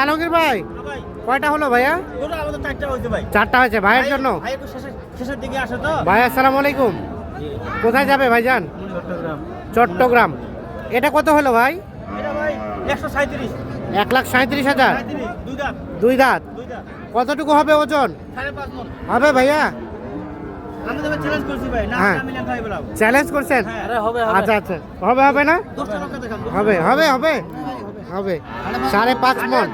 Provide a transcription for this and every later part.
আলমগীর ভাই কয়টা হলো ভাইয়া? চারটা হয়েছে ভাইয়ের জন্য। ভাই আসসালামু আলাইকুম, কোথায় যাবে ভাইজান? চট্টগ্রাম। এটা কত হলো ভাই? 1,37,000। দুই দাঁত। কতটুকু হবে ওজন? হবে ভাইয়া? হ্যাঁ চ্যালেঞ্জ করছেন? আচ্ছা আচ্ছা, হবে হবে না? হবে হবে হবে হবে 5.5 মণ।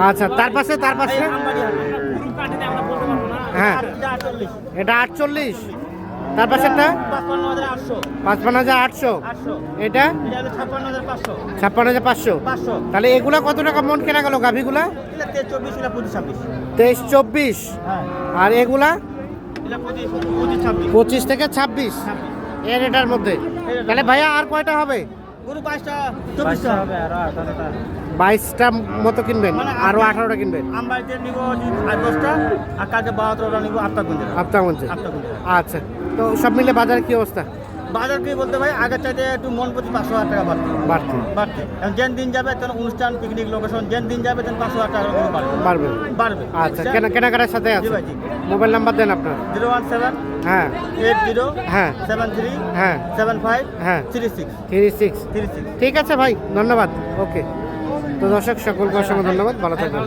আচ্ছা, তার পাশে হ্যাঁ এটা 48, তার পাশেরটা 55,800, এটা 56,500। তাহলে এগুলা কত টাকা মন কেনা গেল গাভীগুলা? 23-24। আর এগুলা 25 থেকে 26 এর এটার মধ্যে। তাহলে ভাইয়া আর কয়টা হবে? 22টা মতো কিনবেন, আরো 18টা কিনবেন। আপনার মধ্যে। আচ্ছা, তো সব মিলে বাজারে কি অবস্থা? বাজার কি বলতে ভাই, আগের চাইতে একটু মন প্রতি 500,000 টাকা বাড়তে। যেন দিন যাবে তেন অনুষ্ঠান, পিকনিক লোকেশন, যেন দিন যাবে তেন 500,000 টাকা বাড়বে। আচ্ছা, কেনাকাটার সাথে আছে। মোবাইল নাম্বার দেন আপনার। 017 হ্যাঁ 80 হ্যাঁ 73 হ্যাঁ 75 হ্যাঁ 36। ঠিক আছে ভাই, ধন্যবাদ। ওকে, তো দর্শক সকলকে অসংখ্য ধন্যবাদ, ভালো থাকবেন।